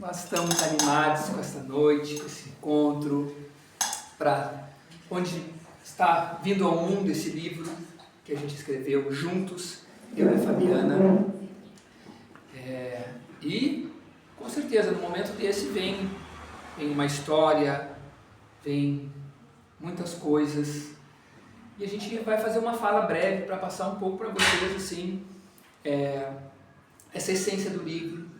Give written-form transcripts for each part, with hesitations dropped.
Nós estamos animados com essa noite, com esse encontro, para onde está vindo ao mundo esse livro que a gente escreveu juntos, eu e a Fabiana. E, com certeza, no momento desse vem uma história, vem muitas coisas. E a gente vai fazer uma fala breve para passar um pouco para vocês, assim, essa essência do livro,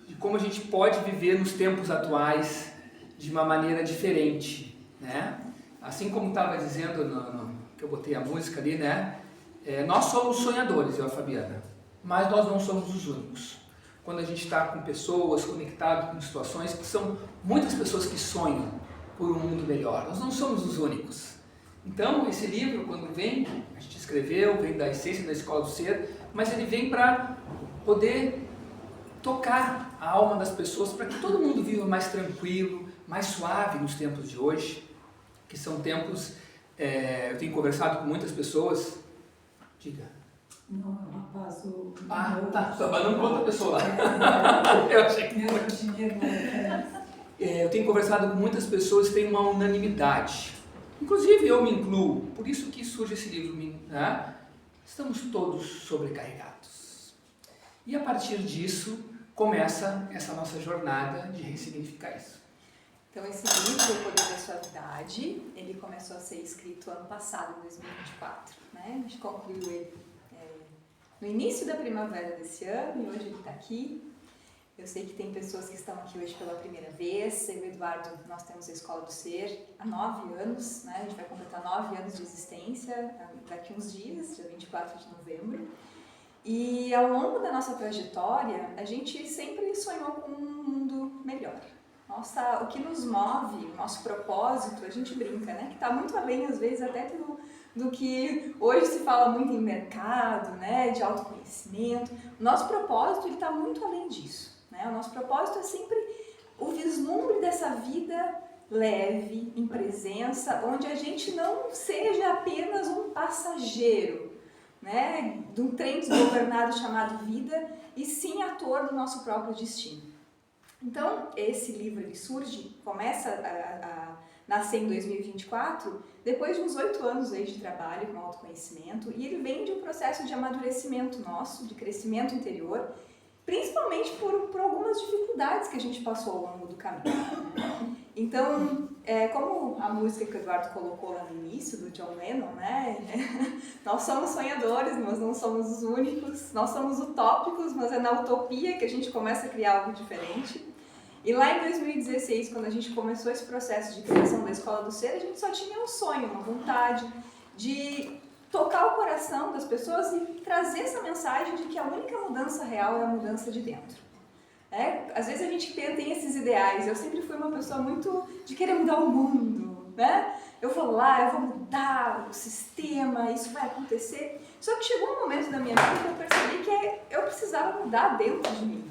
de como a gente pode viver nos tempos atuais de uma maneira diferente, né? Assim como estava dizendo, que eu botei a música ali, né? Nós somos sonhadores, eu e a Fabiana, mas nós não somos os únicos. Quando a gente está com pessoas, conectado com situações, que são muitas pessoas que sonham por um mundo melhor, nós não somos os únicos. Então, esse livro, quando vem, a gente escreveu, vem da essência da Escola do Ser, mas ele vem para poder tocar a alma das pessoas, para que todo mundo viva mais tranquilo, mais suave nos tempos de hoje, que são tempos, eu tenho conversado com muitas pessoas. Diga. Não, é um rapaz. Tá, não conta a pessoa lá. Eu achei que eu tenho conversado com muitas pessoas que têm uma unanimidade. Inclusive eu me incluo, por isso que surge esse livro, né? Estamos todos sobrecarregados. E a partir disso começa essa nossa jornada de ressignificar isso. Então esse livro, O Poder da Suavidade, ele começou a ser escrito ano passado, em 2024, né? A gente concluiu ele no início da primavera desse ano e hoje ele está aqui. Eu sei que tem pessoas que estão aqui hoje pela primeira vez. Eu e o Eduardo, nós temos a Escola do Ser há 9 anos, né? A gente vai completar 9 anos de existência daqui uns dias, dia 24 de novembro. E ao longo da nossa trajetória, a gente sempre sonhou com um mundo melhor. O que nos move, o nosso propósito, a gente brinca, né? Que está muito além, às vezes, até do que hoje se fala muito em mercado, né? De autoconhecimento. O nosso propósito está muito além disso. Né? O nosso propósito é sempre o vislumbre dessa vida leve, em presença, onde a gente não seja apenas um passageiro, né, de um trem desgovernado chamado vida, e sim ator do nosso próprio destino. Então, esse livro ele surge, começa a nascer em 2024, depois de uns 8 anos aí de trabalho com autoconhecimento, e ele vem de um processo de amadurecimento nosso, de crescimento interior, principalmente por algumas dificuldades que a gente passou ao longo do caminho. Né? Então, como a música que o Eduardo colocou lá no início, do John Lennon, né? Nós somos sonhadores, mas não somos os únicos, nós somos utópicos, mas é na utopia que a gente começa a criar algo diferente. E lá em 2016, quando a gente começou esse processo de criação da Escola do Ser, a gente só tinha um sonho, uma vontade de tocar o coração das pessoas e trazer essa mensagem de que a única mudança real é a mudança de dentro. Às vezes a gente tem esses ideais. Eu sempre fui uma pessoa muito de querer mudar o mundo, né? Eu vou lá, eu vou mudar o sistema, isso vai acontecer. Só que chegou um momento da minha vida que eu percebi que eu precisava mudar dentro de mim.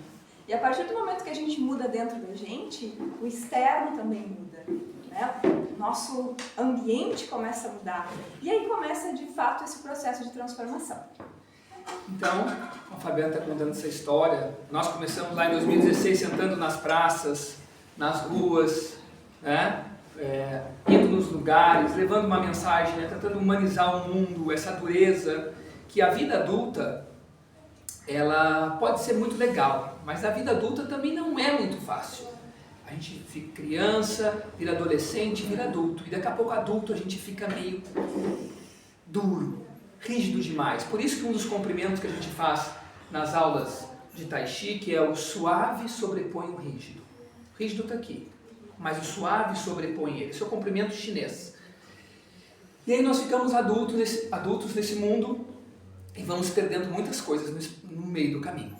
E a partir do momento que a gente muda dentro da gente, o externo também muda, né? O nosso ambiente começa a mudar. E aí começa, de fato, esse processo de transformação. Então, a Fabiana está contando essa história. Nós começamos lá em 2016 sentando nas praças, nas ruas, né? Indo nos lugares, levando uma mensagem, né? Tentando humanizar o mundo, essa dureza, que a vida adulta, ela pode ser muito legal, mas a vida adulta também não é muito fácil. A gente fica criança, vira adolescente, vira adulto, e daqui a pouco adulto a gente fica meio duro, rígido demais. Por isso que um dos cumprimentos que a gente faz nas aulas de Tai Chi, que é o suave sobrepõe o rígido. O rígido está aqui, mas o suave sobrepõe ele. Esse é o cumprimento chinês. E aí nós ficamos adultos nesse mundo e vamos perdendo muitas coisas no meio do caminho.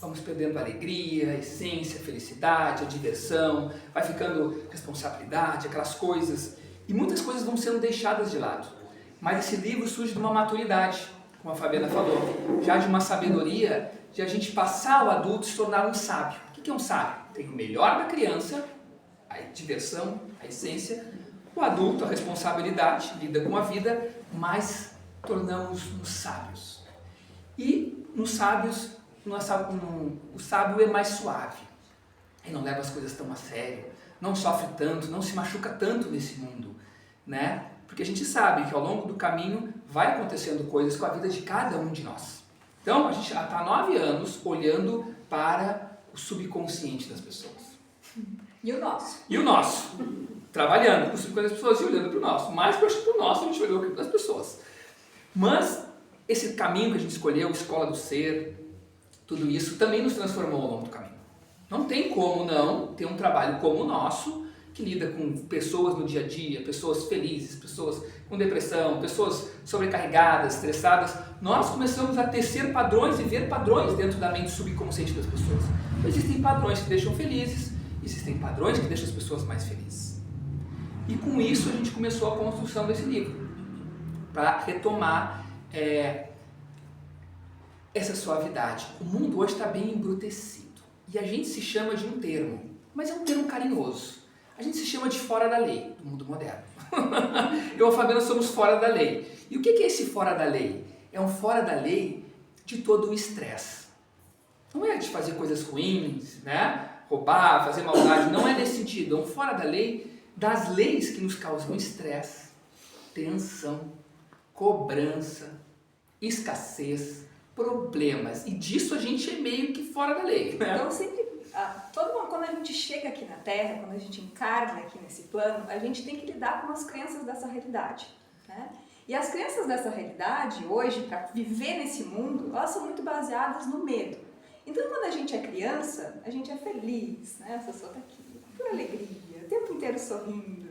Vamos perdendo a alegria, a essência, a felicidade, a diversão, vai ficando responsabilidade, aquelas coisas. E muitas coisas vão sendo deixadas de lado. Mas esse livro surge de uma maturidade, como a Fabiana falou, já de uma sabedoria, de a gente passar o adulto e se tornar um sábio. O que é um sábio? Tem o melhor da criança, a diversão, a essência, o adulto, a responsabilidade, lida com a vida, mas tornamos-nos sábios. E nos sábios, o sábio é mais suave. e não leva as coisas tão a sério, não sofre tanto, não se machuca tanto nesse mundo, né? Porque a gente sabe que ao longo do caminho vai acontecendo coisas com a vida de cada um de nós. Então, a gente já está há 9 anos olhando para o subconsciente das pessoas. E o nosso? E o nosso. Trabalhando com o subconsciente das pessoas e olhando para o nosso. Mais para o nosso, a gente olhou para as pessoas. Mas esse caminho que a gente escolheu, escola do ser, tudo isso também nos transformou ao longo do caminho. Não tem como não ter um trabalho como o nosso, que lida com pessoas no dia a dia, pessoas felizes, pessoas com depressão, pessoas sobrecarregadas, estressadas. Nós começamos a tecer padrões e ver padrões dentro da mente subconsciente das pessoas. Existem padrões que deixam felizes, existem padrões que deixam as pessoas mais felizes. E com isso a gente começou a construção desse livro, para retomar essa suavidade. O mundo hoje está bem embrutecido e a gente se chama de um termo, mas é um termo carinhoso. A gente se chama de fora da lei, do mundo moderno. Eu e a Fabiana somos fora da lei. E o que é esse fora da lei? É um fora da lei de todo o estresse. Não é de fazer coisas ruins, né? Roubar, fazer maldade, não é nesse sentido. É um fora da lei das leis que nos causam estresse, tensão, cobrança, escassez, problemas. E disso a gente é meio que fora da lei, né? Então sempre, quando a gente chega aqui na Terra, quando a gente encarna aqui nesse plano, a gente tem que lidar com as crenças dessa realidade, né? E as crenças dessa realidade, hoje, para viver nesse mundo, elas são muito baseadas no medo. Então, quando a gente é criança, a gente é feliz, né? Essa pessoa está aqui, por alegria, o tempo inteiro sorrindo.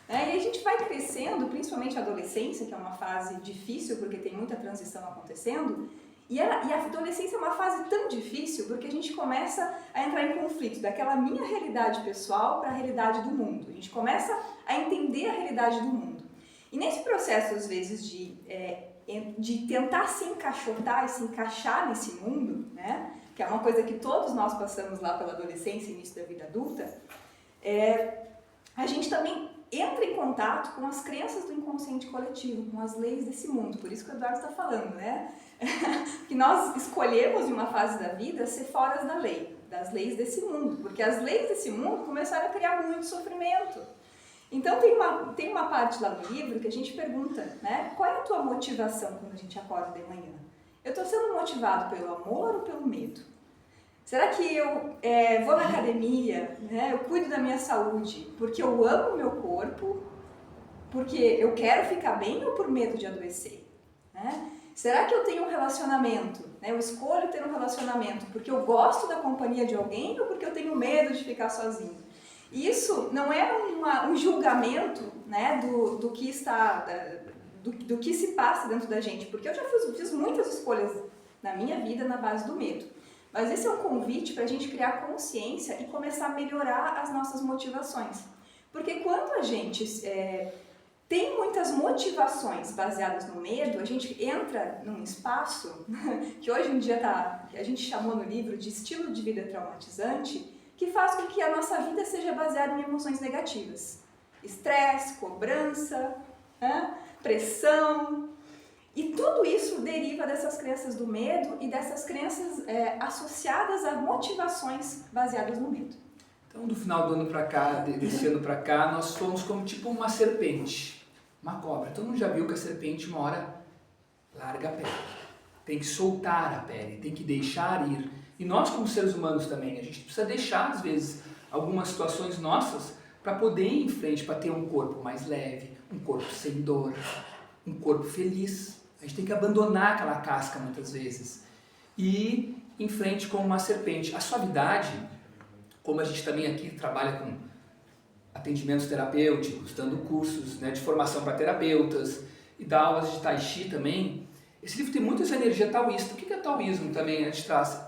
Né? E a gente vai crescendo, principalmente a adolescência, que é uma fase difícil, porque tem muita transição acontecendo. E a adolescência é uma fase tão difícil porque a gente começa a entrar em conflito daquela minha realidade pessoal para a realidade do mundo. A gente começa a entender a realidade do mundo. E nesse processo, às vezes, de tentar se encaixotar e se encaixar nesse mundo, né, que é uma coisa que todos nós passamos lá pela adolescência e início da vida adulta, a gente também entra em contato com as crenças do inconsciente coletivo, com as leis desse mundo. Por isso que o Eduardo está falando, né? Que nós escolhemos em uma fase da vida ser fora da lei, das leis desse mundo, porque as leis desse mundo começaram a criar muito sofrimento. Então tem uma parte lá no livro que a gente pergunta, né? Qual é a tua motivação quando a gente acorda de manhã? Eu estou sendo motivado pelo amor ou pelo medo? Será que eu vou na academia, né? Eu cuido da minha saúde porque eu amo o meu corpo, porque eu quero ficar bem ou por medo de adoecer? Né? Será que eu tenho um relacionamento, né? Eu escolho ter um relacionamento porque eu gosto da companhia de alguém ou porque eu tenho medo de ficar sozinho? E isso não é um julgamento, né, do que se passa dentro da gente, porque eu já fiz muitas escolhas na minha vida na base do medo. Mas esse é um convite para a gente criar consciência e começar a melhorar as nossas motivações. Porque quando a gente tem muitas motivações baseadas no medo, a gente entra num espaço que hoje em dia a gente chamou no livro de estilo de vida traumatizante, que faz com que a nossa vida seja baseada em emoções negativas. Estresse, cobrança, né? Pressão. E tudo isso deriva dessas crenças do medo e dessas crenças associadas a motivações baseadas no medo. Então, do final do ano para cá, desse ano para cá, nós fomos como tipo uma serpente, uma cobra. Todo mundo já viu que a serpente uma hora larga a pele. Tem que soltar a pele, tem que deixar ir. E nós, como seres humanos também, a gente precisa deixar, às vezes, algumas situações nossas para poder ir em frente, para ter um corpo mais leve, um corpo sem dor, um corpo feliz. A gente tem que abandonar aquela casca muitas vezes e ir em frente como uma serpente. A suavidade, como a gente também aqui trabalha com atendimentos terapêuticos, dando cursos, né, de formação para terapeutas e dá aulas de Tai Chi também, esse livro tem muito essa energia taoísta. O que é taoísmo também a gente traz?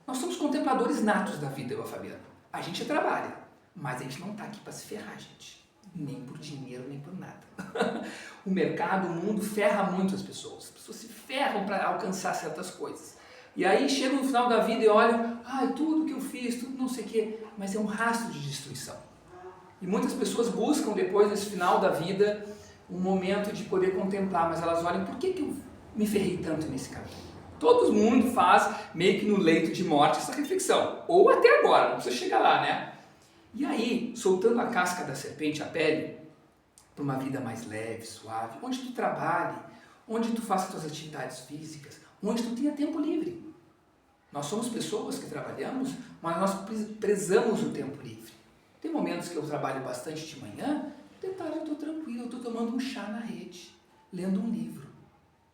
Nós somos contempladores natos da vida, eu e a Fabiana. A gente trabalha, mas a gente não está aqui para se ferrar, gente. Nem por dinheiro, nem por nada. O mercado, o mundo ferra muito as pessoas. As pessoas se ferram para alcançar certas coisas. E aí chega no final da vida e olham, tudo que eu fiz, tudo não sei o quê, mas é um rastro de destruição. E muitas pessoas buscam depois, nesse final da vida, um momento de poder contemplar, mas elas olham, por que eu me ferrei tanto nesse caminho? Todo mundo faz meio que no leito de morte essa reflexão. Ou até agora, não precisa chegar lá, né? E aí, soltando a casca da serpente, a pele, para uma vida mais leve, suave, onde tu trabalhe, onde tu faça tuas atividades físicas, onde tu tenha tempo livre. Nós somos pessoas que trabalhamos, mas nós prezamos o tempo livre. Tem momentos que eu trabalho bastante de manhã, de tarde eu estou tranquilo, eu estou tomando um chá na rede, lendo um livro.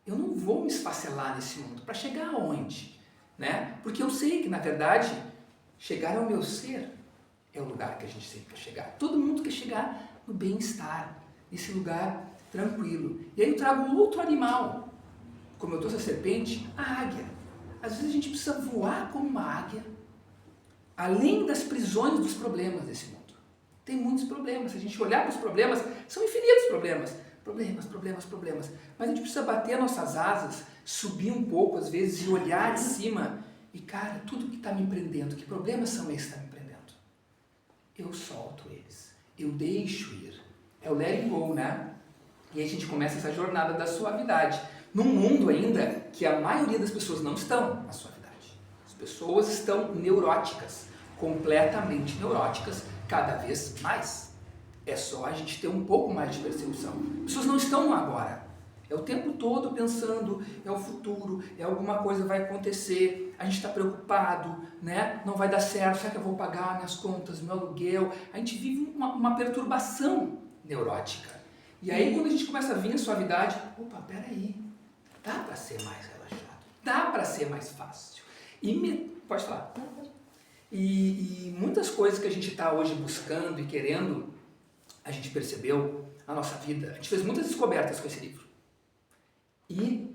Eu não vou me esfacelar nesse mundo. Para chegar aonde? Né? Porque eu sei que, na verdade, chegar ao meu ser é o lugar que a gente sempre quer chegar. Todo mundo quer chegar no bem-estar, nesse lugar tranquilo. E aí eu trago outro animal. Como eu trouxe a serpente, a águia. Às vezes a gente precisa voar como uma águia, além das prisões dos problemas desse mundo. Tem muitos problemas. Se a gente olhar para os problemas, são infinitos problemas. Problemas. Mas a gente precisa bater nossas asas, subir um pouco às vezes e olhar de cima. E cara, tudo que está me prendendo, que problemas são esses que estão me prendendo? Eu solto eles. Eu deixo ir. É o letting go, né? E aí a gente começa essa jornada da suavidade. Num mundo ainda que a maioria das pessoas não estão na suavidade. As pessoas estão neuróticas, completamente neuróticas, cada vez mais. É só a gente ter um pouco mais de percepção. As pessoas não estão no agora. É o tempo todo pensando, é o futuro, é alguma coisa vai acontecer, a gente está preocupado, né? Não vai dar certo, será que eu vou pagar minhas contas, meu aluguel? A gente vive uma perturbação neurótica. E aí quando a gente começa a vir a suavidade, opa, peraí, dá para ser mais relaxado, dá para ser mais fácil. Pode falar. E muitas coisas que a gente está hoje buscando e querendo, a gente percebeu na nossa vida, a gente fez muitas descobertas com esse livro. E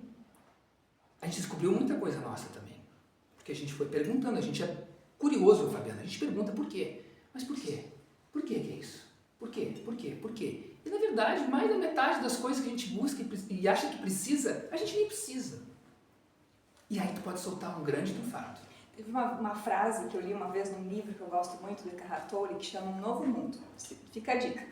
a gente descobriu muita coisa nossa também. Porque a gente foi perguntando, a gente é curioso, Fabiana, a gente pergunta por quê. Mas por quê? Por que é isso? Por quê? Por quê? Por quê? E na verdade, mais da metade das coisas que a gente busca e acha que precisa, a gente nem precisa. E aí tu pode soltar um grande fato. Teve uma frase que eu li uma vez num livro que eu gosto muito, do Eckhart Tolle, que chama Um Novo Mundo. Fica a dica.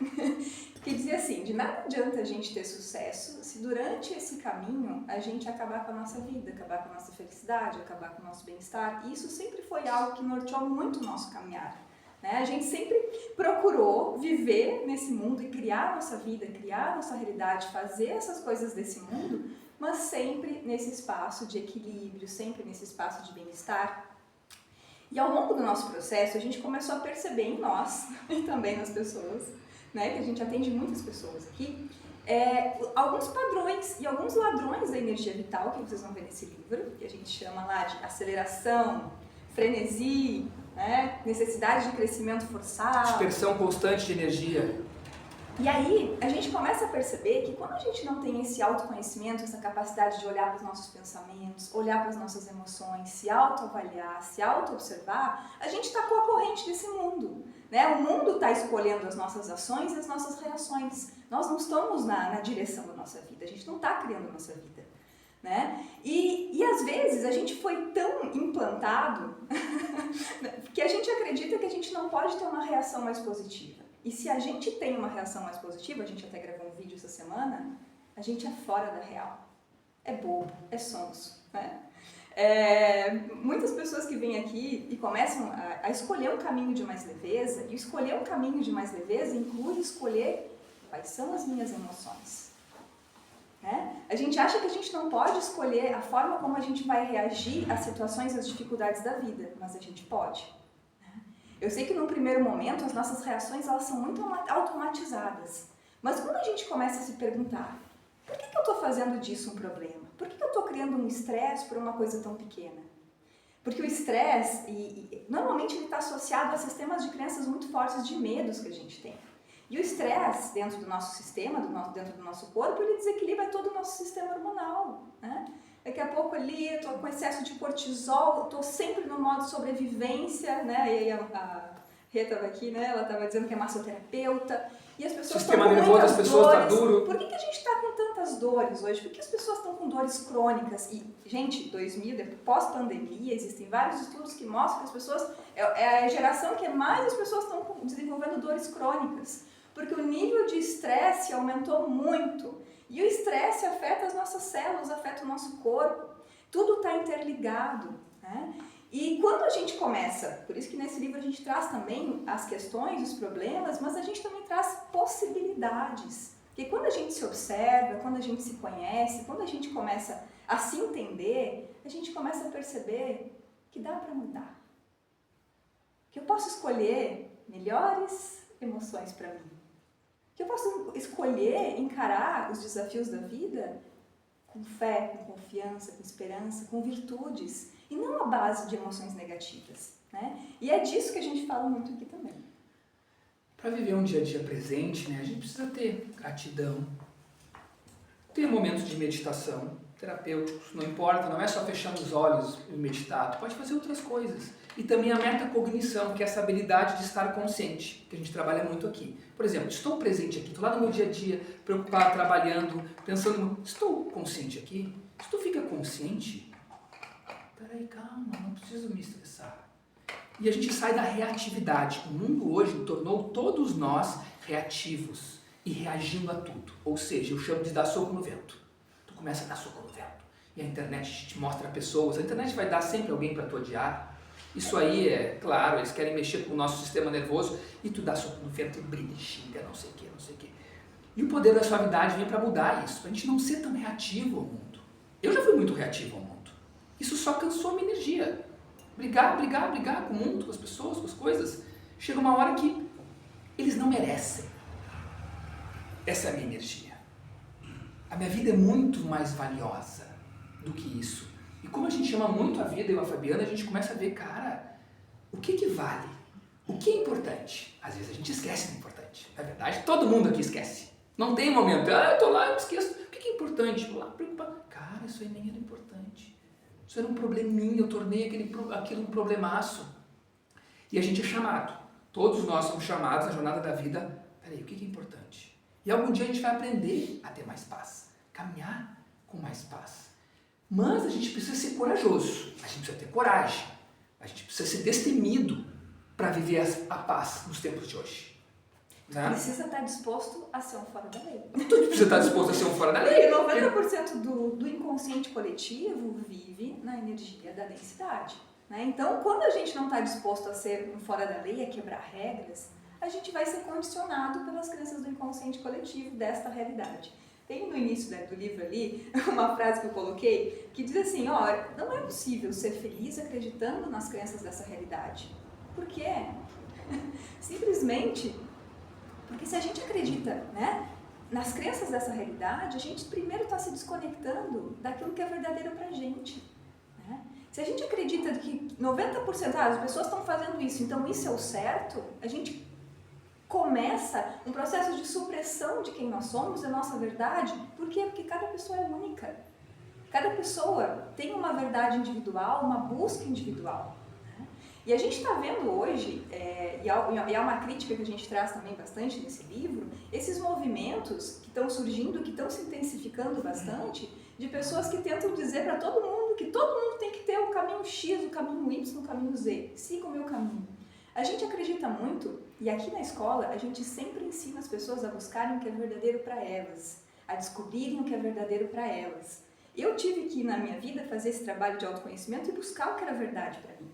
Que dizia assim, de nada adianta a gente ter sucesso se durante esse caminho a gente acabar com a nossa vida, acabar com a nossa felicidade, acabar com o nosso bem-estar. E isso sempre foi algo que norteou muito o nosso caminhar. Né? A gente sempre procurou viver nesse mundo e criar a nossa vida, criar a nossa realidade, fazer essas coisas desse mundo, mas sempre nesse espaço de equilíbrio, sempre nesse espaço de bem-estar. E ao longo do nosso processo, a gente começou a perceber em nós, e também nas pessoas, né, que a gente atende muitas pessoas aqui, alguns padrões e alguns ladrões da energia vital, que vocês vão ver nesse livro, que a gente chama lá de aceleração, frenesi, né, necessidade de crescimento forçado. Dispersão constante de energia. E aí, a gente começa a perceber que quando a gente não tem esse autoconhecimento, essa capacidade de olhar para os nossos pensamentos, olhar para as nossas emoções, se autoavaliar, se auto-observar, a gente está com a corrente desse mundo. Né? O mundo está escolhendo as nossas ações e as nossas reações. Nós não estamos na direção da nossa vida, a gente não está criando a nossa vida. Né? E às vezes a gente foi tão implantado que a gente acredita que a gente não pode ter uma reação mais positiva. E se a gente tem uma reação mais positiva, a gente até gravou um vídeo essa semana, a gente é fora da real. É bobo, é sonso. Né? Muitas pessoas que vêm aqui e começam a escolher um caminho de mais leveza, e escolher um caminho de mais leveza inclui escolher quais são as minhas emoções. Né? A gente acha que a gente não pode escolher a forma como a gente vai reagir às situações e às dificuldades da vida, mas a gente pode. Eu sei que num primeiro momento as nossas reações elas são muito automatizadas, mas quando a gente começa a se perguntar, por que eu estou fazendo disso um problema? Por que eu estou criando um estresse por uma coisa tão pequena? Porque o estresse, normalmente ele está associado a sistemas de crenças muito fortes de medos que a gente tem. E o estresse dentro do nosso sistema, dentro do nosso corpo, ele desequilibra todo o nosso sistema hormonal, né? Daqui a pouco ali, eu estou com excesso de cortisol, estou sempre no modo sobrevivência, né? E aí a Rê estava aqui, né? Ela estava dizendo que é massoterapeuta. E as pessoas estão com muitas dores. Duro. Por que a gente está com tantas dores hoje? Por que as pessoas estão com dores crônicas? E, gente, pós-pandemia, existem vários estudos que mostram que as pessoas... É a geração que mais as pessoas estão desenvolvendo dores crônicas. Porque o nível de estresse aumentou muito. E o estresse afeta as nossas células, afeta o nosso corpo. Tudo está interligado, né? E quando a gente começa, por isso que nesse livro a gente traz também as questões, os problemas, mas a gente também traz possibilidades. Porque quando a gente se observa, quando a gente se conhece, quando a gente começa a se entender, a gente começa a perceber que dá para mudar. Que eu posso escolher melhores emoções para mim. Que eu posso escolher encarar os desafios da vida com fé, com confiança, com esperança, com virtudes, e não à base de emoções negativas, né? E é disso que a gente fala muito aqui também. Para viver um dia a dia presente, né, a gente precisa ter gratidão, ter momentos de meditação, terapêuticos, não importa, não é só fechar os olhos e meditar, tu pode fazer outras coisas. E também a metacognição, que é essa habilidade de estar consciente, que a gente trabalha muito aqui. Por exemplo, estou presente aqui, estou lá no meu dia a dia, preocupado, trabalhando, pensando, estou consciente aqui? Se tu fica consciente, peraí, calma, não preciso me estressar. E a gente sai da reatividade. O mundo hoje tornou todos nós reativos e reagindo a tudo. Ou seja, eu chamo de dar soco no vento. Tu começa a dar soco no vento. E a internet te mostra pessoas. A internet vai dar sempre alguém para tu odiar. Isso aí é, claro, eles querem mexer com o nosso sistema nervoso. E tu dá soco no vento e briga, xinga, não sei o que, não sei o que. E o poder da suavidade vem para mudar isso. Para a gente não ser tão reativo ao mundo. Eu já fui muito reativo ao mundo. Isso só cansou a minha energia. Brigar com o mundo, com as pessoas, com as coisas. Chega uma hora que eles não merecem. Essa é a minha energia. A minha vida é muito mais valiosa do que isso. E como a gente ama muito a vida, eu e a Fabiana, a gente começa a ver, cara, o que vale? O que é importante? Às vezes a gente esquece do importante. Na verdade, todo mundo aqui esquece. Não tem momento, eu tô lá, eu esqueço. O que é importante? Vou lá preocupar. Cara, isso aí nem era importante. Isso era um probleminha, eu tornei aquilo um problemaço. E a gente é chamado. Todos nós somos chamados na jornada da vida. Peraí, o que é importante? E algum dia a gente vai aprender a ter mais paz. Caminhar com mais paz. Mas a gente precisa ser corajoso. A gente precisa ter coragem. A gente precisa ser destemido para viver a paz nos tempos de hoje. Né? Precisa estar disposto a ser um fora da lei. Tu precisa estar disposto a ser um fora da lei. Porque 90% do inconsciente coletivo vive na energia da densidade. Né? Então, quando a gente não está disposto a ser um fora da lei, a quebrar regras, a gente vai ser condicionado pelas crenças do inconsciente coletivo desta realidade. Tem no início do livro ali uma frase que eu coloquei que diz assim, ó, não é possível ser feliz acreditando nas crenças dessa realidade. Por quê? Simplesmente porque se a gente acredita, né, nas crenças dessa realidade, a gente primeiro está se desconectando daquilo que é verdadeiro pra gente. Né? Se a gente acredita que 90% as pessoas estão fazendo isso, então isso é o certo, a gente começa um processo de supressão de quem nós somos, da nossa verdade. Por quê? Porque cada pessoa é única. Cada pessoa tem uma verdade individual, uma busca individual. Né? E a gente está vendo hoje, e é uma crítica que a gente traz também bastante nesse livro, esses movimentos que estão surgindo, que estão se intensificando bastante, de pessoas que tentam dizer para todo mundo que todo mundo tem que ter o caminho X, o caminho Y, o caminho Z. Siga o meu caminho. A gente acredita muito, e aqui na escola a gente sempre ensina as pessoas a buscarem o que é verdadeiro para elas, a descobrirem o que é verdadeiro para elas. Eu tive que, na minha vida, fazer esse trabalho de autoconhecimento e buscar o que era verdade para mim.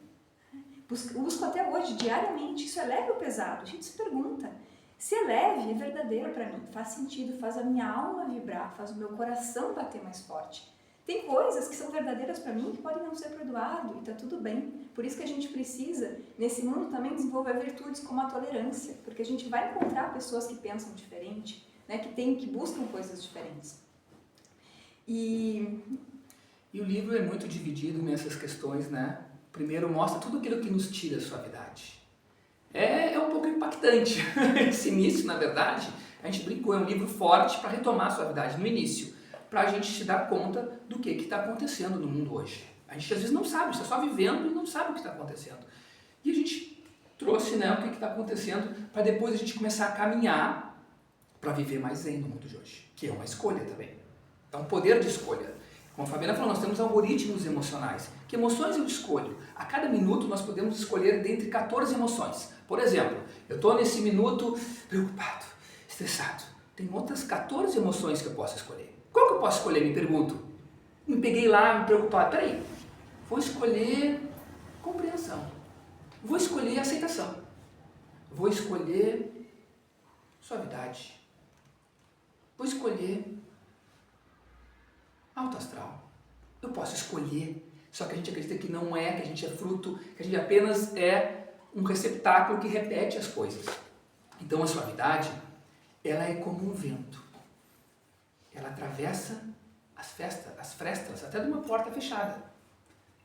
Busco até hoje, diariamente. Isso é leve ou pesado? A gente se pergunta. Se é leve, é verdadeiro para mim, faz sentido, faz a minha alma vibrar, faz o meu coração bater mais forte. Tem coisas que são verdadeiras para mim que podem não ser perdoado e está tudo bem. Por isso que a gente precisa, nesse mundo, também desenvolver virtudes como a tolerância, porque a gente vai encontrar pessoas que pensam diferente, né, que buscam coisas diferentes. E o livro é muito dividido nessas questões, né? Primeiro mostra tudo aquilo que nos tira a suavidade. É um pouco impactante. Esse início, na verdade, a gente brincou, é um livro forte para retomar a suavidade no início, para a gente se dar conta do que está acontecendo no mundo hoje. A gente às vezes não sabe, está só vivendo e não sabe o que está acontecendo. E a gente trouxe, né, o que está acontecendo para depois a gente começar a caminhar para viver mais zen no mundo de hoje, que é uma escolha também. É um poder de escolha. Como a Fabiana falou, nós temos algoritmos emocionais. Que emoções eu escolho? A cada minuto nós podemos escolher dentre 14 emoções. Por exemplo, eu estou nesse minuto preocupado, estressado. Tem outras 14 emoções que eu posso escolher. Qual que eu posso escolher? Me pergunto. me peguei lá, me preocupado. Peraí, vou escolher compreensão. Vou escolher aceitação. Vou escolher suavidade. Vou escolher alto astral. Eu posso escolher, só que a gente acredita que não é, que a gente é fruto, que a gente apenas é um receptáculo que repete as coisas. Então a suavidade, ela é como um vento. Ela atravessa as frestas, até de uma porta fechada.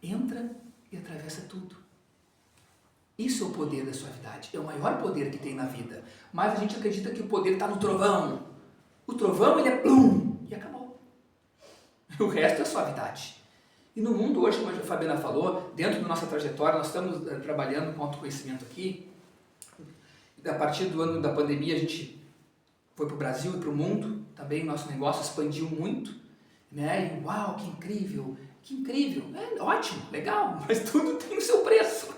Entra e atravessa tudo. Isso é o poder da suavidade. É o maior poder que tem na vida. Mas a gente acredita que o poder está no trovão. O trovão, ele é plum, e acabou. O resto é suavidade. E no mundo hoje, como a Fabiana falou, dentro da nossa trajetória, nós estamos trabalhando com autoconhecimento aqui. A partir do ano da pandemia, a gente foi para o Brasil e para o mundo. Também o nosso negócio expandiu muito. Né? E uau, que incrível! Que incrível! É ótimo, legal, mas tudo tem o seu preço.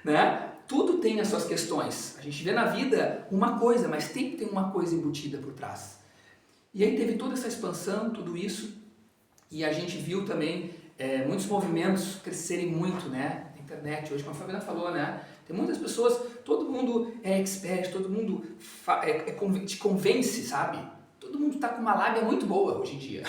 Né? Tudo tem as suas questões. A gente vê na vida uma coisa, mas sempre tem uma coisa embutida por trás. E aí teve toda essa expansão, tudo isso, e a gente viu também muitos movimentos crescerem muito, né? Na internet, hoje, como a Fabiana falou, né? Tem muitas pessoas, todo mundo é expert, todo mundo te convence, sabe? Todo mundo está com uma lábia muito boa hoje em dia.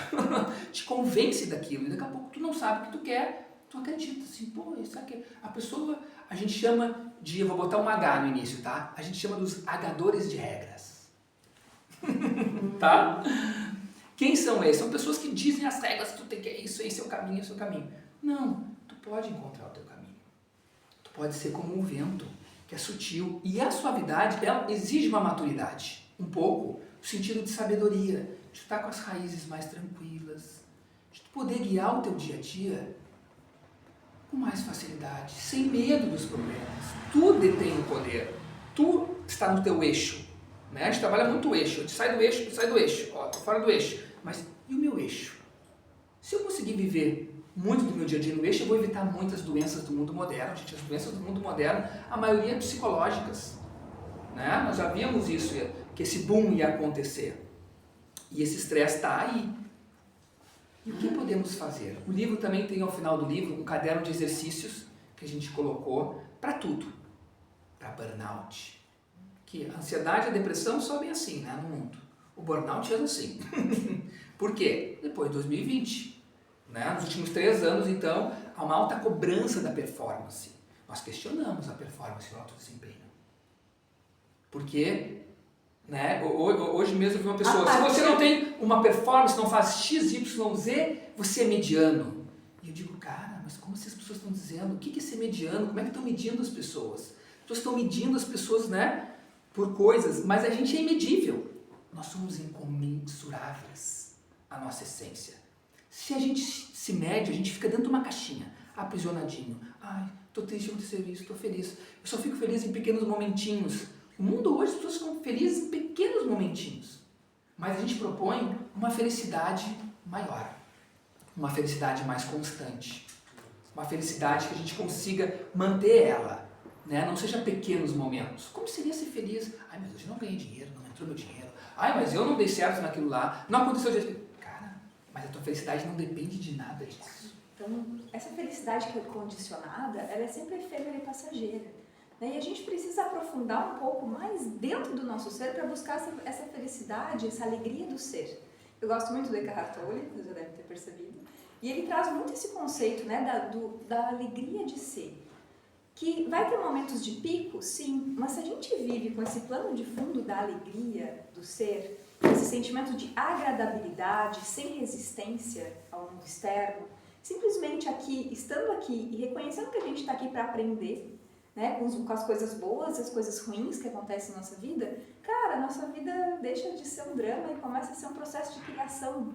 Te convence daquilo, e daqui a pouco tu não sabe o que tu quer, tu acredita assim, pô, isso aqui. A pessoa, a gente chama de, eu vou botar um H no início, tá? A gente chama dos agadores de regras. Tá? Quem são esses? São pessoas que dizem as regras, tu tem que isso, esse é o caminho, esse é o caminho. Não, tu pode encontrar o teu caminho. Tu pode ser como um vento, que é sutil. E a suavidade, ela exige uma maturidade, um pouco, no sentido de sabedoria, de estar com as raízes mais tranquilas, de tu poder guiar o teu dia a dia com mais facilidade, sem medo dos problemas. Tu detém o poder, tu está no teu eixo. Né? A gente trabalha muito o eixo, a gente sai do eixo, ó, tô fora do eixo, mas e o meu eixo? Se eu conseguir viver muito do meu dia a dia no eixo, eu vou evitar muitas doenças do mundo moderno. Gente, as doenças do mundo moderno, a maioria psicológicas. Né? Nós já vimos isso, que esse boom ia acontecer. E esse estresse está aí. E o que podemos fazer? O livro também tem ao final do livro um caderno de exercícios que a gente colocou para tudo. Para burnout. Que a ansiedade e a depressão sobem assim, né, no mundo. O burnout é assim. Por quê? Depois de 2020. Né? Nos últimos 3 anos, então, há uma alta cobrança da performance. Nós questionamos a performance e o alto desempenho. Porque, né, hoje mesmo eu vi uma pessoa, se você não tem uma performance, não faz X, Y, Z, você é mediano. E eu digo, cara, mas como essas pessoas estão dizendo? O que é ser mediano? Como é que estão medindo as pessoas? As pessoas estão medindo as pessoas, né, por coisas, mas a gente é imedível. Nós somos incomensuráveis, a nossa essência. Se a gente se mede, a gente fica dentro de uma caixinha, aprisionadinho. Ai, tô triste, aconteceu isso, tô feliz. Eu só fico feliz em pequenos momentinhos. O mundo hoje, as pessoas ficam felizes em pequenos momentinhos. Mas a gente propõe uma felicidade maior. Uma felicidade mais constante. Uma felicidade que a gente consiga manter ela. Né? Não seja pequenos momentos. Como seria ser feliz? Ai, mas hoje eu não ganhei dinheiro, não entrou meu dinheiro. Ai, mas eu não dei certo naquilo lá. Não aconteceu de jeito. Cara, mas a tua felicidade não depende de nada disso. Então, essa felicidade que é condicionada, ela é sempre efêmera e passageira. Né? E a gente precisa aprofundar um pouco mais dentro do nosso ser para buscar essa felicidade, essa alegria do ser. Eu gosto muito do Eckhart Tolle, vocês já devem ter percebido. E ele traz muito esse conceito, né, da alegria de ser. Que vai ter momentos de pico, sim, mas se a gente vive com esse plano de fundo da alegria do ser, esse sentimento de agradabilidade, sem resistência ao mundo externo, simplesmente aqui, estando aqui e reconhecendo que a gente está aqui para aprender, né, com as coisas boas e as coisas ruins que acontecem na nossa vida, cara, a nossa vida deixa de ser um drama e começa a ser um processo de criação,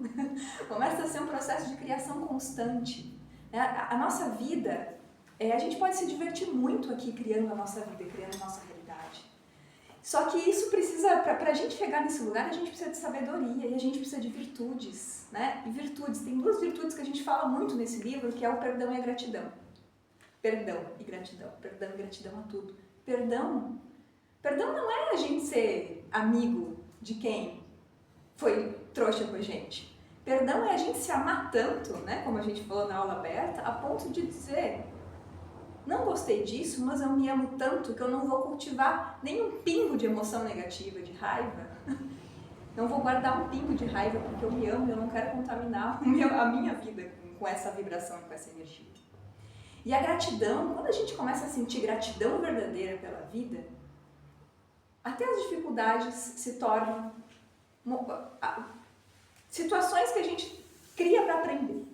começa a ser um processo de criação constante. A nossa vida... a gente pode se divertir muito aqui criando a nossa vida, criando a nossa realidade. Só que isso precisa, para a gente chegar nesse lugar, a gente precisa de sabedoria e a gente precisa de virtudes, né? E virtudes, tem 2 virtudes que a gente fala muito nesse livro, que é o perdão e a gratidão. Perdão e gratidão a tudo. Perdão não é a gente ser amigo de quem foi trouxa com a gente. Perdão é a gente se amar tanto, né, como a gente falou na aula aberta, a ponto de dizer, não gostei disso, mas eu me amo tanto que eu não vou cultivar nenhum pingo de emoção negativa, de raiva. Não vou guardar um pingo de raiva porque eu me amo e eu não quero contaminar a minha vida com essa vibração e com essa energia. E a gratidão, quando a gente começa a sentir gratidão verdadeira pela vida, até as dificuldades se tornam situações que a gente cria para aprender.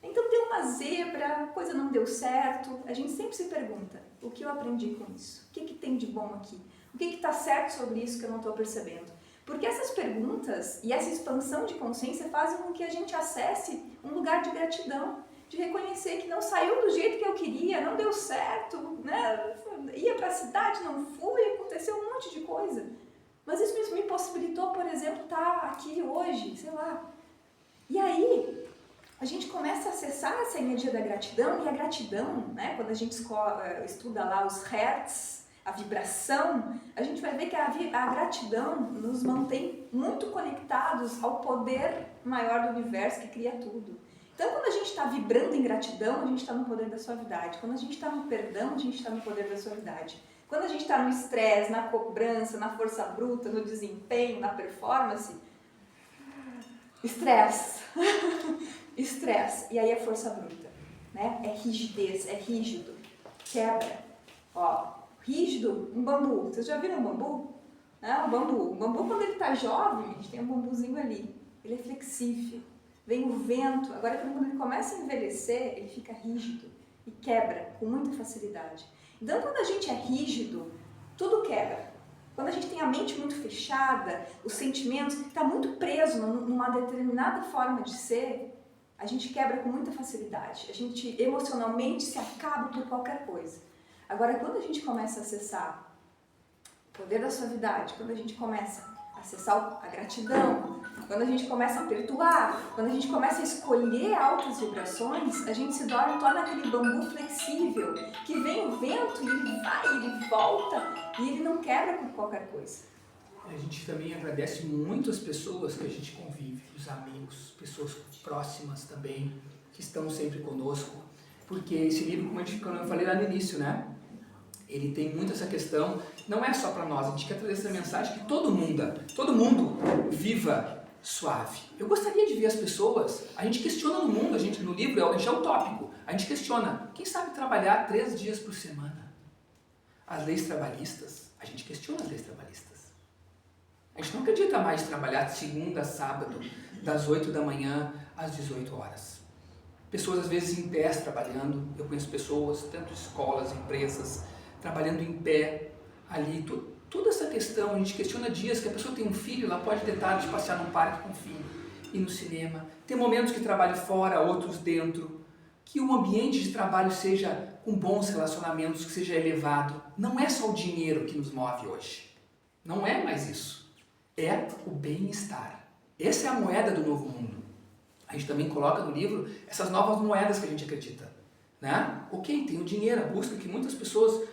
Então deu uma zebra, a coisa não deu certo, a gente sempre se pergunta, o que eu aprendi com isso? O que tem de bom aqui? O que está certo sobre isso que eu não estou percebendo? Porque essas perguntas e essa expansão de consciência fazem com que a gente acesse um lugar de gratidão, de reconhecer que não saiu do jeito que eu queria, não deu certo, né? Ia para a cidade, não fui, aconteceu um monte de coisa. Mas isso me possibilitou, por exemplo, estar aqui hoje, sei lá. E aí, a gente começa a acessar essa energia da gratidão, e a gratidão, né, quando a gente estuda lá os hertz, a vibração, a gente vai ver que a gratidão nos mantém muito conectados ao poder maior do universo que cria tudo. Então, quando a gente está vibrando em gratidão, a gente está no poder da suavidade. Quando a gente está no perdão, a gente está no poder da suavidade. Quando a gente está no estresse, na cobrança, na força bruta, no desempenho, na performance, estresse. Estresse. E aí é força bruta, né? É rigidez, é rígido, quebra. Ó, rígido, um bambu. Vocês já viram um bambu? O bambu quando ele está jovem, a gente tem um bambuzinho ali, ele é flexível. Vem o vento, agora quando ele começa a envelhecer, ele fica rígido e quebra com muita facilidade. Então quando a gente é rígido, tudo quebra. Quando a gente tem a mente muito fechada, os sentimentos, está muito preso numa determinada forma de ser, a gente quebra com muita facilidade. A gente emocionalmente se acaba por qualquer coisa. Agora quando a gente começa a acessar o poder da suavidade, quando a gente começa a acessar a gratidão, quando a gente começa a perdoar, quando a gente começa a escolher altas vibrações, a gente se torna aquele bambu flexível, que vem o vento e ele vai, ele volta e ele não quebra por qualquer coisa. A gente também agradece muito as pessoas que a gente convive, os amigos, pessoas próximas também, que estão sempre conosco, porque esse livro, como eu falei lá no início, né? Ele tem muito essa questão, não é só para nós, a gente quer trazer essa mensagem que todo mundo viva suave. Eu gostaria de ver as pessoas, a gente questiona no mundo, no livro é utópico, a gente questiona, quem sabe trabalhar 3 dias por semana? As leis trabalhistas, a gente questiona as leis trabalhistas. A gente não acredita mais em trabalhar de segunda a sábado, das 8 da manhã às 18 horas. Pessoas às vezes em pé trabalhando, eu conheço pessoas, tanto escolas, empresas, trabalhando em pé ali, toda essa questão, a gente questiona dias que a pessoa tem um filho, ela pode ter tarde de passear no parque com o filho, ir no cinema, tem momentos que trabalha fora, outros dentro, que o ambiente de trabalho seja com bons relacionamentos, que seja elevado. Não é só o dinheiro que nos move hoje, não é mais isso, é o bem-estar. Essa é a moeda do novo mundo. A gente também coloca no livro essas novas moedas que a gente acredita, né? Ok, tem o dinheiro, a busca que muitas pessoas...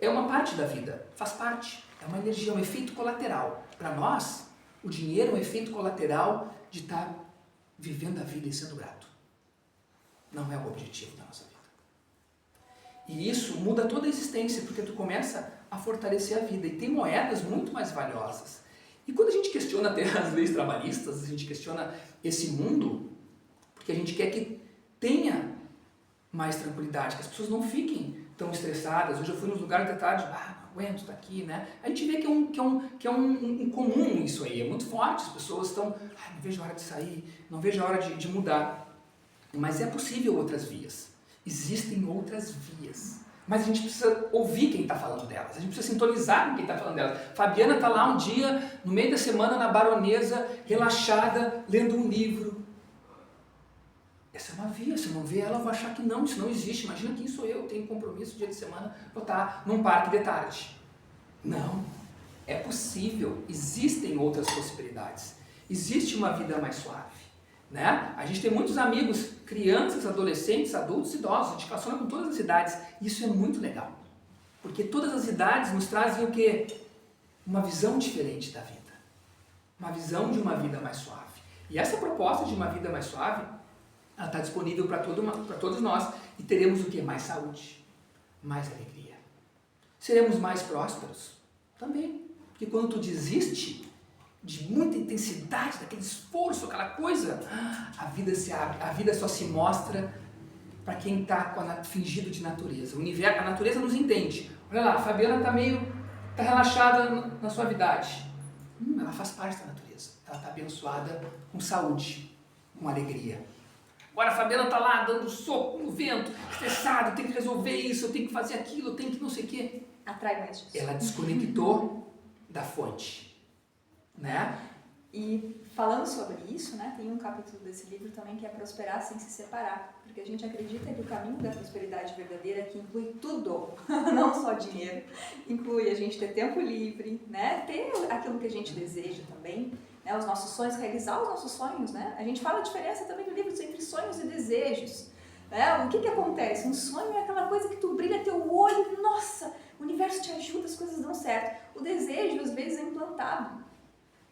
É uma parte da vida, faz parte, é uma energia, um efeito colateral. Para nós, o dinheiro é um efeito colateral de estar vivendo a vida e sendo grato. Não é o objetivo da nossa vida. E isso muda toda a existência, porque tu começa a fortalecer a vida. E tem moedas muito mais valiosas. E quando a gente questiona até as leis trabalhistas, a gente questiona esse mundo, porque a gente quer que tenha mais tranquilidade, que as pessoas não fiquem tão estressadas. Hoje eu fui nos lugares da tarde, não aguento estar aqui, né? A gente vê que é um comum isso aí, é muito forte, as pessoas estão, não vejo a hora de sair, não vejo a hora de mudar. Mas é possível outras vias, existem outras vias, mas a gente precisa ouvir quem está falando delas, a gente precisa sintonizar com quem está falando delas. Fabiana está lá um dia, no meio da semana, na Baronesa, relaxada, lendo um livro. Essa é uma via, se eu não ver ela, eu vou achar que não, isso não existe. Imagina quem sou eu, tenho compromisso dia de semana, vou estar num parque de tarde. Não, é possível, existem outras possibilidades. Existe uma vida mais suave, né? A gente tem muitos amigos, crianças, adolescentes, adultos, idosos, a gente relaciona com todas as idades. Isso é muito legal, porque todas as idades nos trazem o quê? Uma visão diferente da vida, uma visão de uma vida mais suave. E essa proposta de uma vida mais suave, ela está disponível para todos nós. E teremos o que? Mais saúde, mais alegria. Seremos mais prósperos também. Porque quando tu desiste de muita intensidade, daquele esforço, aquela coisa, a vida se abre, a vida só se mostra para quem está fingido de natureza. A natureza nos entende. Olha lá, a Fabiana está relaxada na suavidade. Ela faz parte da natureza. Ela está abençoada com saúde, com alegria. Agora a Fabiana está lá dando soco no vento, estressada, tem que resolver isso, eu tenho que fazer aquilo, eu tenho que não sei o quê. Atrai mais disso. Ela desconectou da fonte, né? E falando sobre isso, né, tem um capítulo desse livro também que é prosperar sem se separar, porque a gente acredita que o caminho da prosperidade verdadeira que inclui tudo, não só dinheiro, inclui a gente ter tempo livre, né, ter aquilo que a gente deseja também, né, os nossos sonhos, realizar os nossos sonhos, né? A gente fala a diferença também no livro entre sonhos e desejos. Né? O que acontece? Um sonho é aquela coisa que tu brilha teu olho, nossa, o universo te ajuda, as coisas dão certo. O desejo, às vezes, é implantado.